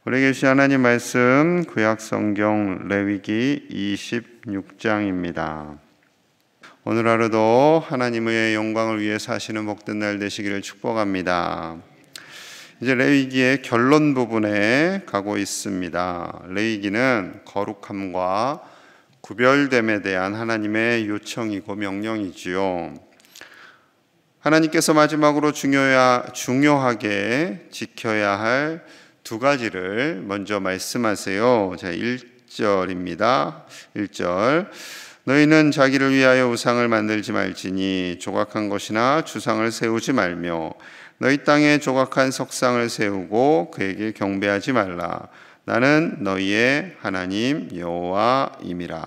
우리에게 주신 하나님 말씀 구약성경 레위기 26장입니다. 오늘 하루도 하나님의 영광을 위해 사시는 복된 날 되시기를 축복합니다. 이제 레위기의 결론 부분에 가고 있습니다. 레위기는 거룩함과 구별됨에 대한 하나님의 요청이고 명령이지요. 하나님께서 마지막으로 중요하게 지켜야 할 두 가지를 먼저 말씀하세요. 자, 1절입니다. 1절. 너희는 자기를 위하여 우상을 만들지 말지니 조각한 것이나 주상을 세우지 말며 너희 땅에 조각한 석상을 세우고 그에게 경배하지 말라. 나는 너희의 하나님 여호와임이라.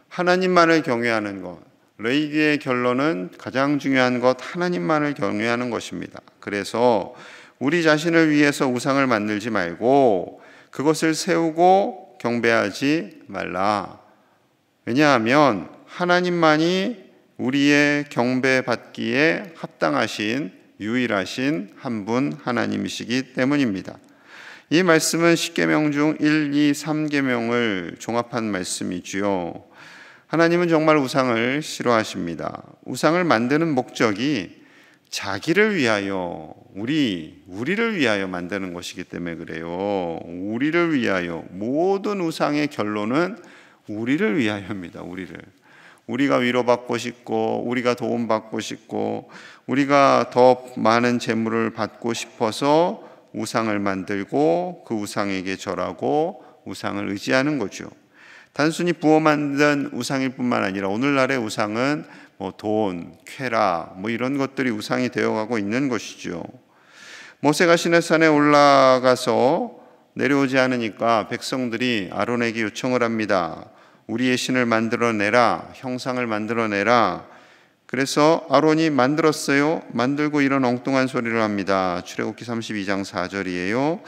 하나님만을 경외하는 것. 레위기의 결론은 가장 중요한 것, 하나님만을 경외하는 것입니다. 그래서 우리 자신을 위해서 우상을 만들지 말고 그것을 세우고 경배하지 말라. 왜냐하면 하나님만이 우리의 경배받기에 합당하신 유일하신 한 분 하나님이시기 때문입니다. 이 말씀은 10계명 중 1, 2, 3계명을 종합한 말씀이지요. 하나님은 정말 우상을 싫어하십니다. 우상을 만드는 목적이 자기를 위하여, 우리를 위하여 만드는 것이기 때문에 그래요. 우리를 위하여. 모든 우상의 결론은 우리를 위하여입니다. 우리가 위로받고 싶고, 우리가 도움받고 싶고, 우리가 더 많은 재물을 받고 싶어서 우상을 만들고 그 우상에게 절하고 우상을 의지하는 거죠. 단순히 부어 만든 우상일 뿐만 아니라 오늘날의 우상은 돈, 쾌락 이런 것들이 우상이 되어가고 있는 것이죠. 모세가 시내산에 올라가서 내려오지 않으니까 백성들이 아론에게 요청을 합니다. 우리의 신을 만들어내라, 형상을 만들어내라. 그래서 아론이 만들었어요. 만들고 이런 엉뚱한 소리를 합니다. 출애굽기 32장 4절이에요.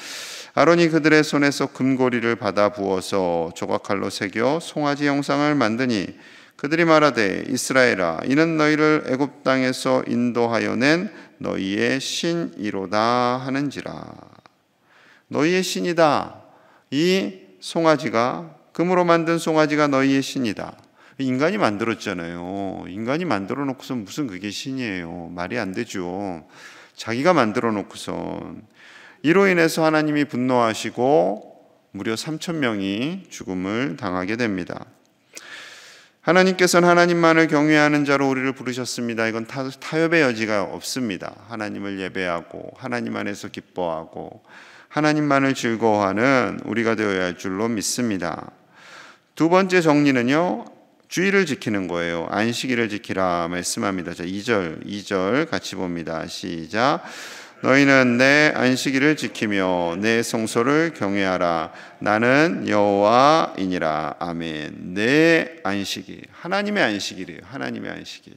아론이 그들의 손에서 금고리를 받아 부어서 조각칼로 새겨 송아지 형상을 만드니 그들이 말하되 이스라엘아 이는 너희를 애굽 땅에서 인도하여 낸 너희의 신이로다 하는지라. 너희의 신이다. 이 송아지가, 금으로 만든 송아지가 너희의 신이다. 인간이 만들었잖아요. 인간이 만들어 놓고서 무슨 그게 신이에요. 말이 안 되죠. 자기가 만들어 놓고선. 이로 인해서 하나님이 분노하시고 무려 3,000명이 죽음을 당하게 됩니다. 하나님께서는 하나님만을 경외하는 자로 우리를 부르셨습니다. 이건 타협의 여지가 없습니다. 하나님을 예배하고 하나님 안에서 기뻐하고 하나님만을 즐거워하는 우리가 되어야 할 줄로 믿습니다. 두 번째 정리는요, 주의를 지키는 거예요. 안식일을 지키라 말씀합니다. 자, 2절 같이 봅니다. 시작. 너희는 내 안식일을 지키며 내 성소를 경외하라. 나는 여호와이니라. 아멘. 내 안식일, 하나님의 안식일이에요. 하나님의 안식일.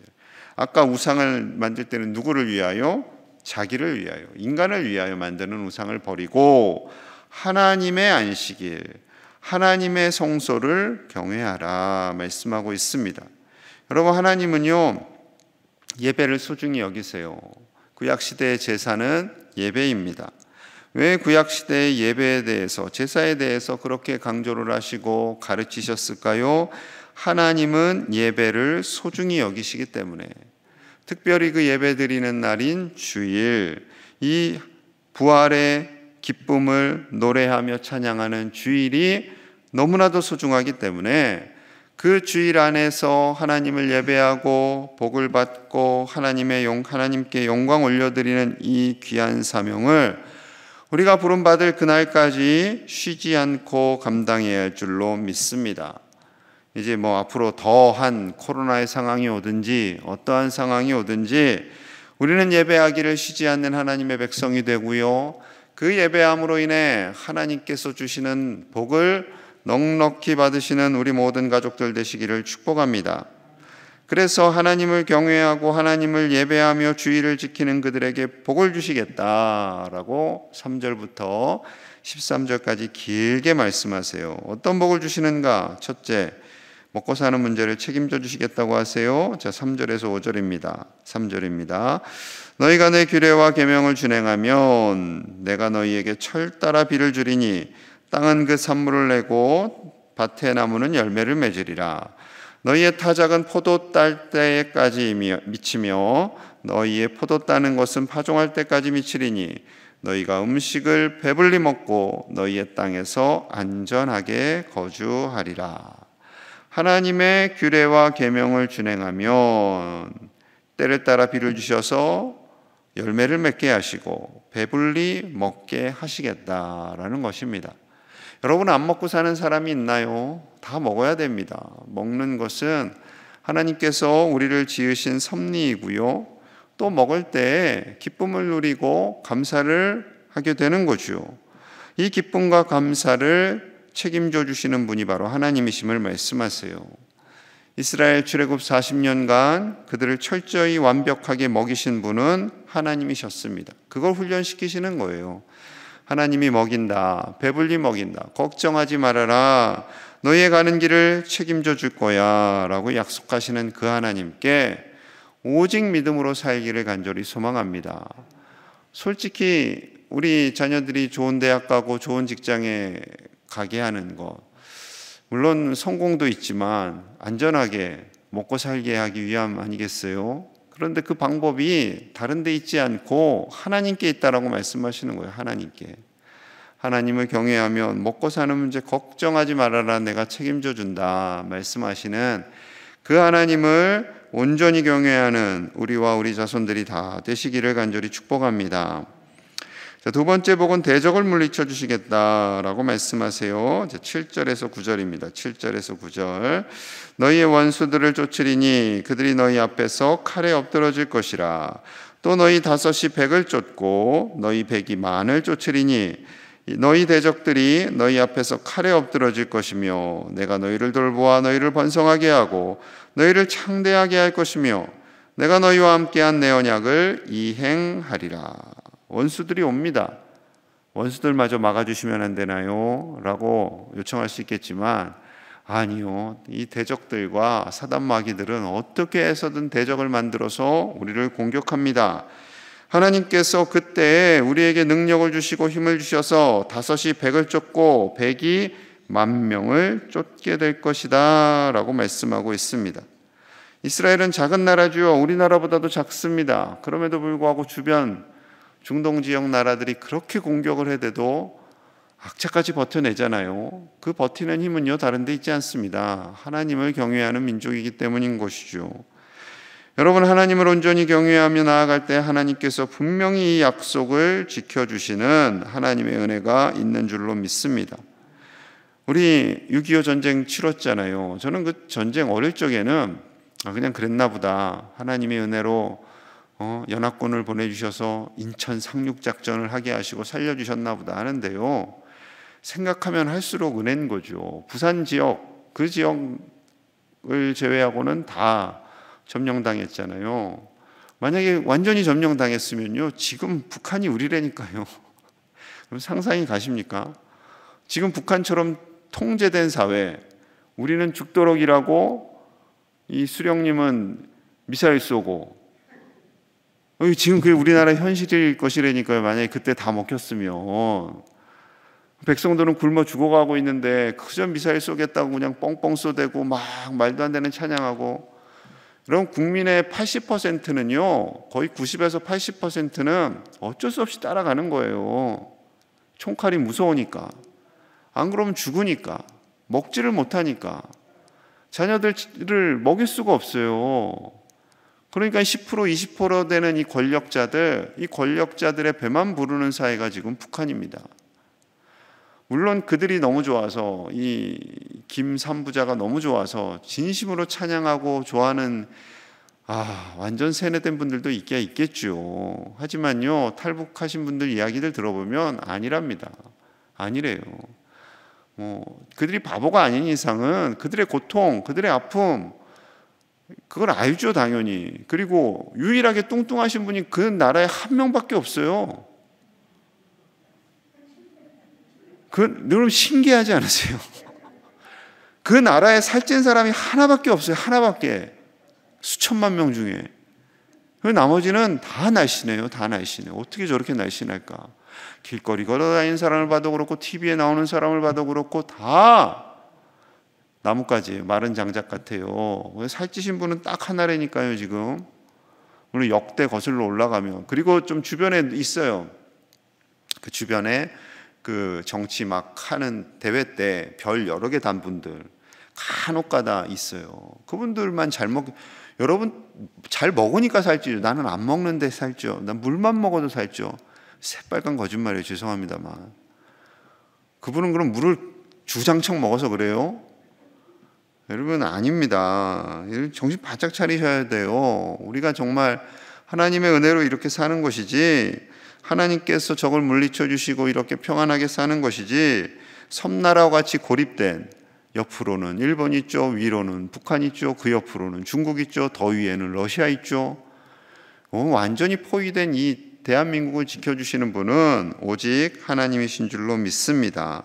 아까 우상을 만들 때는 누구를 위하여? 자기를 위하여, 인간을 위하여 만드는 우상을 버리고 하나님의 안식일, 하나님의 성소를 경외하라 말씀하고 있습니다. 여러분, 하나님은요 예배를 소중히 여기세요. 구약시대의 제사는 예배입니다. 왜 구약시대의 예배에 대해서, 제사에 대해서 그렇게 강조를 하시고 가르치셨을까요? 하나님은 예배를 소중히 여기시기 때문에. 특별히 그 예배 드리는 날인 주일, 이 부활의 기쁨을 노래하며 찬양하는 주일이 너무나도 소중하기 때문에 그 주일 안에서 하나님을 예배하고 복을 받고 하나님께 영광 올려드리는 이 귀한 사명을 우리가 부름받을 그날까지 쉬지 않고 감당해야 할 줄로 믿습니다. 이제 앞으로 더한 코로나의 상황이 오든지 어떠한 상황이 오든지 우리는 예배하기를 쉬지 않는 하나님의 백성이 되고요, 그 예배함으로 인해 하나님께서 주시는 복을 넉넉히 받으시는 우리 모든 가족들 되시기를 축복합니다. 그래서 하나님을 경외하고 하나님을 예배하며 주의를 지키는 그들에게 복을 주시겠다라고 3절부터 13절까지 길게 말씀하세요. 어떤 복을 주시는가? 첫째, 먹고 사는 문제를 책임져 주시겠다고 하세요. 자, 3절에서 5절입니다. 3절입니다. 너희가 내 규례와 계명을 준행하면 내가 너희에게 철 따라 비를 주리니 땅은 그 산물을 내고 밭의 나무는 열매를 맺으리라. 너희의 타작은 포도 딸 때까지 미치며 너희의 포도 따는 것은 파종할 때까지 미치리니 너희가 음식을 배불리 먹고 너희의 땅에서 안전하게 거주하리라. 하나님의 규례와 계명을 준행하면 때를 따라 비를 주셔서 열매를 맺게 하시고 배불리 먹게 하시겠다라는 것입니다. 여러분, 안 먹고 사는 사람이 있나요? 다 먹어야 됩니다. 먹는 것은 하나님께서 우리를 지으신 섭리이고요. 또 먹을 때 기쁨을 누리고 감사를 하게 되는 거죠. 이 기쁨과 감사를 책임져 주시는 분이 바로 하나님이심을 말씀하세요. 이스라엘 출애굽 40년간 그들을 철저히 완벽하게 먹이신 분은 하나님이셨습니다. 그걸 훈련시키시는 거예요. 하나님이 먹인다, 배불리 먹인다, 걱정하지 말아라, 너희의 가는 길을 책임져 줄 거야 라고 약속하시는 그 하나님께 오직 믿음으로 살기를 간절히 소망합니다. 솔직히 우리 자녀들이 좋은 대학 가고 좋은 직장에 가게 하는 것, 물론 성공도 있지만 안전하게 먹고 살게 하기 위함 아니겠어요? 그런데 그 방법이 다른 데 있지 않고 하나님께 있다라고 말씀하시는 거예요. 하나님께. 하나님을 경외하면 먹고 사는 문제 걱정하지 말아라, 내가 책임져 준다 말씀하시는 그 하나님을 온전히 경외하는 우리와 우리 자손들이 다 되시기를 간절히 축복합니다. 자, 두 번째 복은 대적을 물리쳐 주시겠다라고 말씀하세요. 7절에서 9절입니다. 7절에서 9절. 너희의 원수들을 쫓으리니 그들이 너희 앞에서 칼에 엎드러질 것이라. 또 너희 다섯이 백을 쫓고 너희 백이 만을 쫓으리니 너희 대적들이 너희 앞에서 칼에 엎드러질 것이며 내가 너희를 돌보아 너희를 번성하게 하고 너희를 창대하게 할 것이며 내가 너희와 함께한 내 언약을 이행하리라. 원수들이 옵니다. 원수들마저 막아주시면 안 되나요? 라고 요청할 수 있겠지만 아니요, 이 대적들과 사단 마귀들은 어떻게 해서든 대적을 만들어서 우리를 공격합니다. 하나님께서 그때 우리에게 능력을 주시고 힘을 주셔서 다섯이 백을 쫓고 백이 만 명을 쫓게 될 것이다 라고 말씀하고 있습니다. 이스라엘은 작은 나라죠. 우리나라보다도 작습니다. 그럼에도 불구하고 주변 중동 지역 나라들이 그렇게 공격을 해대도 악착같이 버텨내잖아요. 그 버티는 힘은요, 다른 데 있지 않습니다. 하나님을 경외하는 민족이기 때문인 것이죠. 여러분, 하나님을 온전히 경외하며 나아갈 때 하나님께서 분명히 이 약속을 지켜주시는 하나님의 은혜가 있는 줄로 믿습니다. 우리 6.25 전쟁 치렀잖아요. 저는 그 전쟁 어릴 적에는 그냥 그랬나 보다. 하나님의 은혜로 연합군을 보내주셔서 인천 상륙작전을 하게 하시고 살려주셨나 보다 하는데요. 생각하면 할수록 은혜인 거죠. 부산 지역, 그 지역을 제외하고는 다 점령당했잖아요. 만약에 완전히 점령당했으면요, 지금 북한이 우리라니까요. 그럼 상상이 가십니까? 지금 북한처럼 통제된 사회, 우리는 죽도록 일하고 이 수령님은 미사일 쏘고, 지금 그게 우리나라 현실일 것이라니까요. 만약에 그때 다 먹혔으면 백성들은 굶어 죽어가고 있는데 그저 미사일 쏘겠다고 그냥 뻥뻥 쏘대고 막 말도 안 되는 찬양하고. 그럼 국민의 80%는요, 거의 90에서 80%는 어쩔 수 없이 따라가는 거예요. 총칼이 무서우니까. 안 그러면 죽으니까. 먹지를 못하니까. 자녀들을 먹일 수가 없어요. 그러니까 10% 20% 되는 이 권력자들의 배만 부르는 사회가 지금 북한입니다. 물론 그들이 너무 좋아서, 이 김 3부자가 너무 좋아서 진심으로 찬양하고 좋아하는 완전 세뇌된 분들도 있겠죠. 하지만요, 탈북하신 분들 이야기들 들어보면 아니랍니다. 아니래요. 그들이 바보가 아닌 이상은 그들의 고통, 그들의 아픔, 그걸 알죠, 당연히. 그리고 유일하게 뚱뚱하신 분이 그 나라에 한 명밖에 없어요. 여러분 신기하지 않으세요? 그 나라에 살찐 사람이 하나밖에 없어요. 하나밖에. 수천만 명 중에. 그 나머지는 다 날씬해요. 다 날씬해요. 어떻게 저렇게 날씬할까? 길거리 걸어다니는 사람을 봐도 그렇고 TV에 나오는 사람을 봐도 그렇고 다 나뭇가지 마른 장작 같아요. 살찌신 분은 딱 하나라니까요. 지금 오늘 역대 거슬러 올라가면. 그리고 좀 주변에 있어요. 그 주변에 그 정치 막 하는 대회 때 별 여러 개 단 분들 간혹가다 있어요. 그분들만 여러분 잘 먹으니까 살찌죠. 나는 안 먹는데 살쪄. 난 물만 먹어도 살쪄. 새빨간 거짓말이에요. 죄송합니다만. 그분은 그럼 물을 주장창 먹어서 그래요? 여러분 아닙니다. 정신 바짝 차리셔야 돼요. 우리가 정말 하나님의 은혜로 이렇게 사는 것이지, 하나님께서 적을 물리쳐 주시고 이렇게 평안하게 사는 것이지, 섬나라와 같이 고립된, 옆으로는 일본 있죠, 위로는 북한 있죠, 그 옆으로는 중국 있죠, 더 위에는 러시아 있죠. 완전히 포위된 이 대한민국을 지켜주시는 분은 오직 하나님이신 줄로 믿습니다.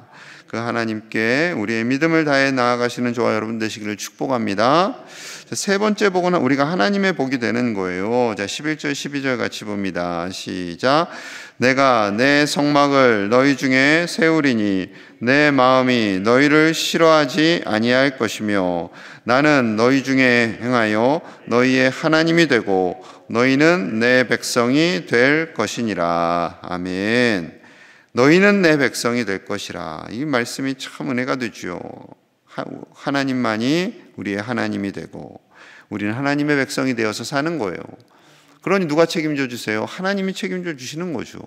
그 하나님께 우리의 믿음을 다해 나아가시는 저와 여러분 되시기를 축복합니다. 세 번째 복은 우리가 하나님의 복이 되는 거예요. 자, 11절 12절 같이 봅니다. 시작. 내가 내 성막을 너희 중에 세우리니 내 마음이 너희를 싫어하지 아니할 것이며 나는 너희 중에 행하여 너희의 하나님이 되고 너희는 내 백성이 될 것이니라. 아멘. 너희는 내 백성이 될 것이라. 이 말씀이 참 은혜가 되죠. 하나님만이 우리의 하나님이 되고 우리는 하나님의 백성이 되어서 사는 거예요. 그러니 누가 책임져 주세요? 하나님이 책임져 주시는 거죠.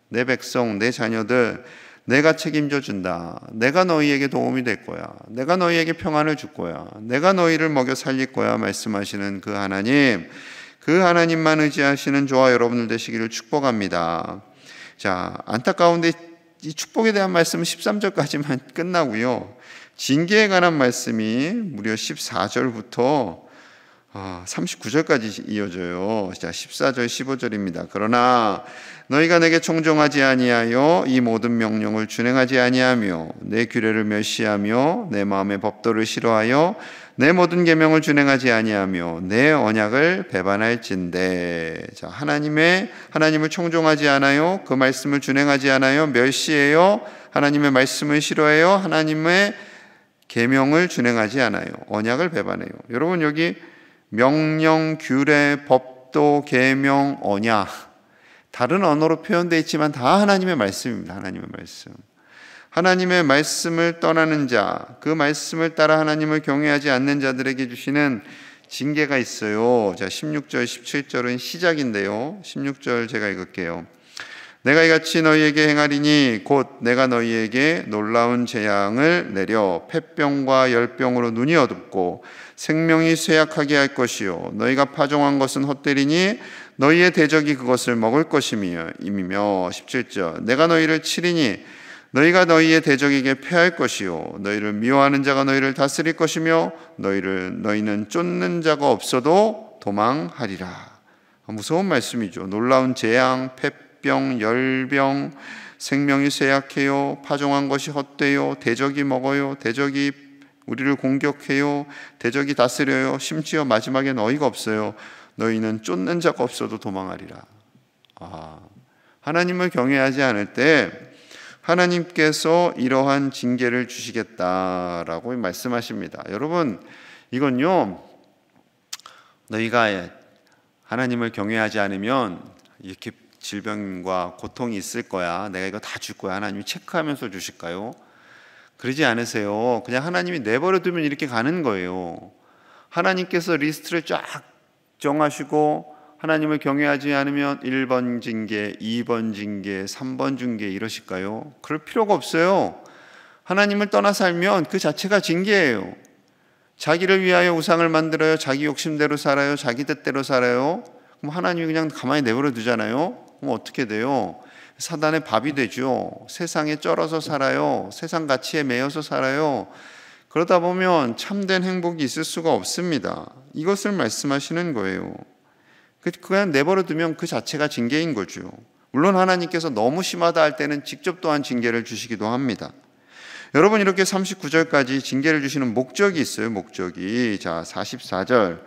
내 백성, 내 자녀들 내가 책임져 준다. 내가 너희에게 도움이 될 거야. 내가 너희에게 평안을 줄 거야. 내가 너희를 먹여 살릴 거야 말씀하시는 그 하나님, 그 하나님만 의지하시는 저와 여러분들 되시기를 축복합니다. 자, 안타까운데 이 축복에 대한 말씀은 13절까지만 끝나고요. 징계에 관한 말씀이 무려 14절부터 39절까지 이어져요. 자, 14절 15절입니다. 그러나 너희가 내게 청종하지 아니하여 이 모든 명령을 준행하지 아니하며 내 규례를 멸시하며 내 마음의 법도를 싫어하여 내 모든 계명을 준행하지 아니하며 내 언약을 배반할진대. 자, 하나님을 청종하지 않아요. 그 말씀을 준행하지 않아요. 멸시해요. 하나님의 말씀을 싫어해요. 하나님의 계명을 준행하지 않아요. 언약을 배반해요. 여러분 여기 명령, 규례, 법도, 계명, 언약 다른 언어로 표현되어 있지만 다 하나님의 말씀입니다. 하나님의 말씀. 하나님의 말씀을 떠나는 자, 그 말씀을 따라 하나님을 경외하지 않는 자들에게 주시는 징계가 있어요. 자, 16절, 17절은 시작인데요. 16절 제가 읽을게요. 내가 이같이 너희에게 행하리니 곧 내가 너희에게 놀라운 재앙을 내려 폐병과 열병으로 눈이 어둡고 생명이 쇠약하게 할 것이요 너희가 파종한 것은 헛되리니 너희의 대적이 그것을 먹을 것이며 17절 내가 너희를 치리니 너희가 너희의 대적에게 패할 것이요 너희를 미워하는 자가 너희를 다스릴 것이며 너희는 쫓는 자가 없어도 도망하리라. 무서운 말씀이죠. 놀라운 재앙, 폐병, 열병, 생명이 쇠약해요, 파종한 것이 헛되요, 대적이 먹어요, 대적이 우리를 공격해요, 대적이 다스려요, 심지어 마지막엔 어이가 없어요. 너희는 쫓는 자가 없어도 도망하리라. 하나님을 경외하지 않을 때 하나님께서 이러한 징계를 주시겠다라고 말씀하십니다. 여러분 이건요, 너희가 하나님을 경외하지 않으면 이렇게 질병과 고통이 있을 거야, 내가 이거 다 줄 거야, 하나님이 체크하면서 주실까요? 그러지 않으세요. 그냥 하나님이 내버려 두면 이렇게 가는 거예요. 하나님께서 리스트를 쫙 정하시고 하나님을 경외하지 않으면 1번 징계, 2번 징계, 3번 징계 이러실까요? 그럴 필요가 없어요. 하나님을 떠나 살면 그 자체가 징계예요. 자기를 위하여 우상을 만들어요. 자기 욕심대로 살아요. 자기 뜻대로 살아요. 그럼 하나님이 그냥 가만히 내버려 두잖아요. 그럼 어떻게 돼요? 사단의 밥이 되죠. 세상에 쩔어서 살아요. 세상 가치에 매여서 살아요. 그러다 보면 참된 행복이 있을 수가 없습니다. 이것을 말씀하시는 거예요. 그냥 내버려 두면 그 자체가 징계인 거죠. 물론 하나님께서 너무 심하다 할 때는 직접 또한 징계를 주시기도 합니다. 여러분, 이렇게 39절까지 징계를 주시는 목적이 있어요. 목적이. 자, 44절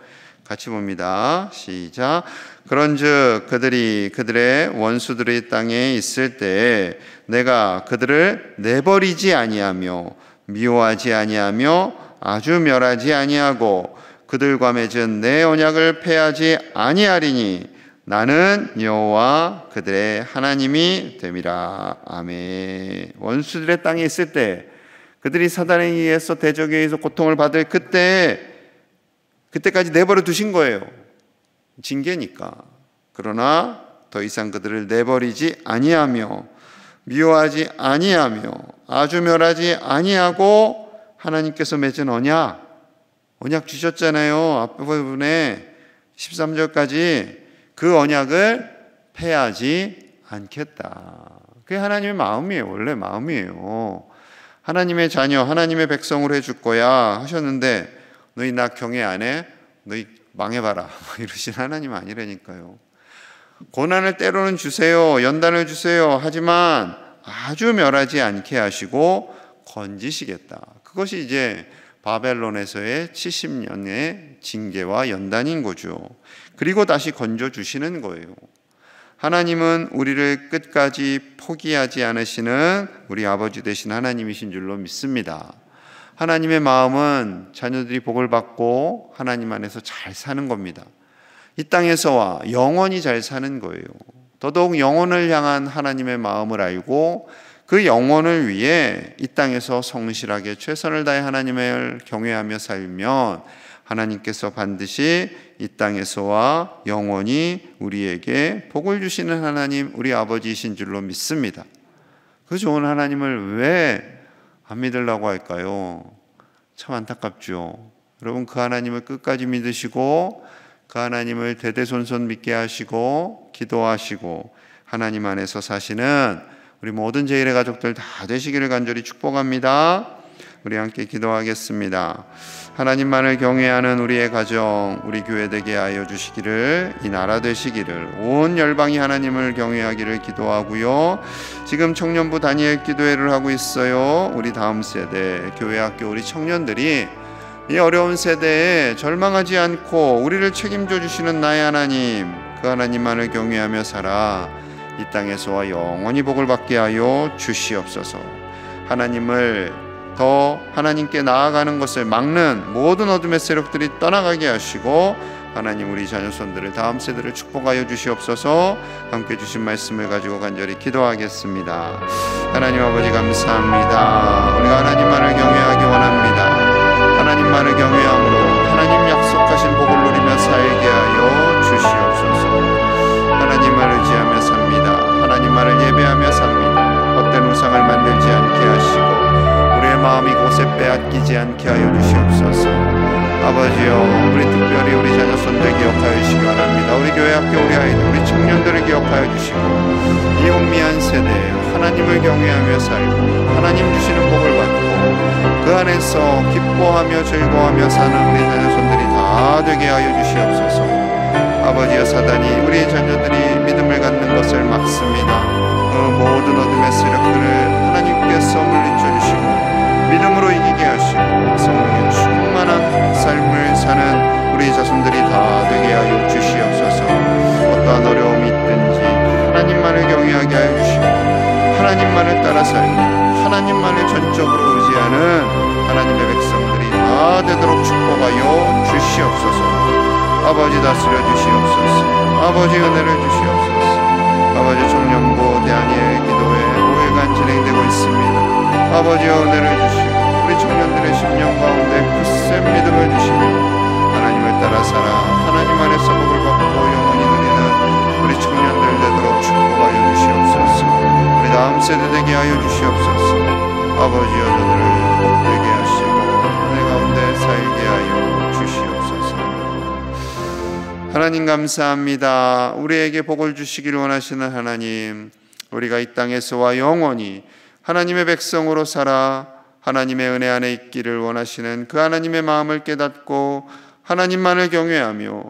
같이 봅니다. 시작. 그런즉 그들이 그들의 원수들의 땅에 있을 때 내가 그들을 내버리지 아니하며 미워하지 아니하며 아주 멸하지 아니하고 그들과 맺은 내 언약을 폐하지 아니하리니 나는 여호와 그들의 하나님이 됨이라. 아멘. 원수들의 땅에 있을 때, 그들이 사단에 의해서 대적에 의해서 고통을 받을 그때까지 내버려 두신 거예요. 징계니까. 그러나 더 이상 그들을 내버리지 아니하며 미워하지 아니하며 아주 멸하지 아니하고 하나님께서 맺은 언약 주셨잖아요. 앞부분에 13절까지 그 언약을 폐하지 않겠다. 그게 하나님의 마음이에요. 원래 마음이에요. 하나님의 자녀, 하나님의 백성으로 해줄 거야 하셨는데 너희 나 경외 안 해? 너희 망해봐라 이러신 하나님 아니라니까요. 고난을 때로는 주세요. 연단을 주세요. 하지만 아주 멸하지 않게 하시고 건지시겠다. 그것이 이제 바벨론에서의 70년의 징계와 연단인 거죠. 그리고 다시 건져주시는 거예요. 하나님은 우리를 끝까지 포기하지 않으시는 우리 아버지 되신 하나님이신 줄로 믿습니다. 하나님의 마음은 자녀들이 복을 받고 하나님 안에서 잘 사는 겁니다. 이 땅에서와 영원히 잘 사는 거예요. 더더욱 영혼을 향한 하나님의 마음을 알고 그 영혼을 위해 이 땅에서 성실하게 최선을 다해 하나님을 경외하며 살면 하나님께서 반드시 이 땅에서와 영원히 우리에게 복을 주시는 하나님, 우리 아버지이신 줄로 믿습니다. 그 좋은 하나님을 왜 안 믿으려고 할까요? 참 안타깝죠. 여러분, 그 하나님을 끝까지 믿으시고 그 하나님을 대대손손 믿게 하시고 기도하시고 하나님 안에서 사시는 우리 모든 제1의 가족들 다 되시기를 간절히 축복합니다. 우리 함께 기도하겠습니다. 하나님만을 경외하는 우리의 가정, 우리 교회 되게 하여 주시기를, 이 나라 되시기를, 온 열방이 하나님을 경외하기를 기도하고요. 지금 청년부 다니엘 기도회를 하고 있어요. 우리 다음 세대 교회 학교 우리 청년들이 이 어려운 세대에 절망하지 않고 우리를 책임져 주시는 나의 하나님, 그 하나님만을 경외하며 살아 이 땅에서와 영원히 복을 받게 하여 주시옵소서. 하나님을 더 하나님께 나아가는 것을 막는 모든 어둠의 세력들이 떠나가게 하시고 하나님 우리 자녀손들을 다음 세대를 축복하여 주시옵소서. 함께 주신 말씀을 가지고 간절히 기도하겠습니다. 하나님 아버지 감사합니다. 우리가 하나님만을 경외하기 원합니다. 하나님만을 경외함으로 하나님 약속하신 복을 누리며 살게 하여 주시옵소서. 하나님을 의지하며 삽니다. 하나님만을 예배하며 삽니다. 헛된 우상을 만들지 않게 하시고 우리의 마음이 곳에 빼앗기지 않게 하여 주시옵소서. 아버지여, 우리 특별히 우리 자녀손들 기억하여 주시기 바랍니다. 우리 교회 학교 우리 아이들 우리 청년들을 기억하여 주시고 이 혼미한 세대에 하나님을 경외하며 살고 하나님 주시는 복을 받고 그 안에서 기뻐하며 즐거워하며 사는 우리 자녀손들이 다 되게 하여 주시옵소서. 아버지여, 사단이 우리 자녀들이 믿음을 갖는 것을 막습니다. 그 모든 어둠의 세력들을 하나님께서 물리쳐 주시고 믿음으로 이기게 하시고 성령의 충만한 삶을 사는 우리 자손들이 다 되게 하여 주시옵소서. 어떠한 어려움이 있든지 하나님만을 경외하게 하여 주시고 하나님만을 따라 살고 하나님만을 전적으로 의지하는 하나님의 백성들이 다 되도록 축복하여 주시옵소서. 아버지 다스려 주시옵소서. 아버지 은혜를 주시옵소서. 아버지 청년부 다니엘 기도회 5일간 진행되고 있습니다. 아버지 은혜를 주시고 우리 청년들의 심령 가운데 굳센 믿음을 주시며 하나님을 따라 살아 하나님 안에서 복을 받고 영원히 누리는 우리 청년들 되도록 축복하여 주시옵소서. 우리 다음 세대 되게 하여 주시옵소서. 아버지여, 저들을 복되게 하시고 은혜 가운데 살게 하여 주시옵소서. 하나님 감사합니다. 우리에게 복을 주시기를 원하시는 하나님, 우리가 이 땅에서와 영원히 하나님의 백성으로 살아 하나님의 은혜 안에 있기를 원하시는 그 하나님의 마음을 깨닫고 하나님만을 경외하며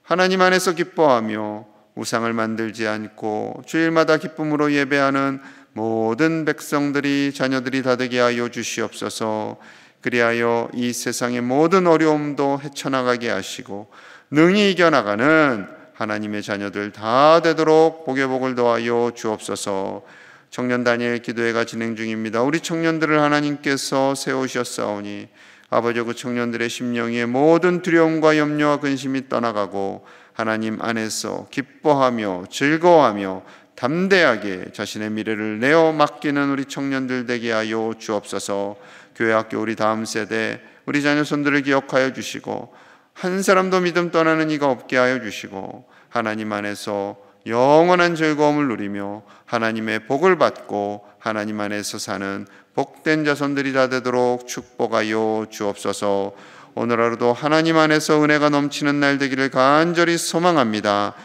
하나님 안에서 기뻐하며 우상을 만들지 않고 주일마다 기쁨으로 예배하는 모든 백성들이 자녀들이 다 되게 하여 주시옵소서. 그리하여 이 세상의 모든 어려움도 헤쳐나가게 하시고 능히 이겨나가는 하나님의 자녀들 다 되도록 복의 복을 더하여 주옵소서. 청년 다니엘 기도회가 진행 중입니다. 우리 청년들을 하나님께서 세우셨사오니 아버지, 그 청년들의 심령 위에 모든 두려움과 염려와 근심이 떠나가고 하나님 안에서 기뻐하며 즐거워하며 담대하게 자신의 미래를 내어 맡기는 우리 청년들 되게 하여 주옵소서. 교회 학교 우리 다음 세대 우리 자녀손들을 기억하여 주시고 한 사람도 믿음 떠나는 이가 없게 하여 주시고 하나님 안에서 영원한 즐거움을 누리며 하나님의 복을 받고 하나님 안에서 사는 복된 자손들이 다 되도록 축복하여 주옵소서. 오늘 하루도 하나님 안에서 은혜가 넘치는 날 되기를 간절히 소망합니다.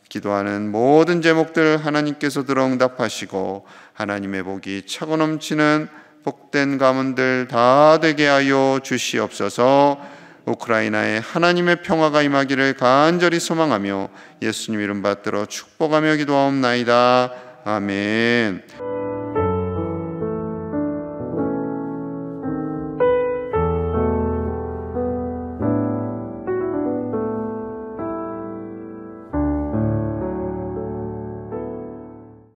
기도하는 모든 제목들 하나님께서 들어 응답하시고 하나님의 복이 차고 넘치는 복된 가문들 다 되게 하여 주시옵소서. 우크라이나에 하나님의 평화가 임하기를 간절히 소망하며 예수님 이름 받들어 축복하며 기도하옵나이다. 아멘.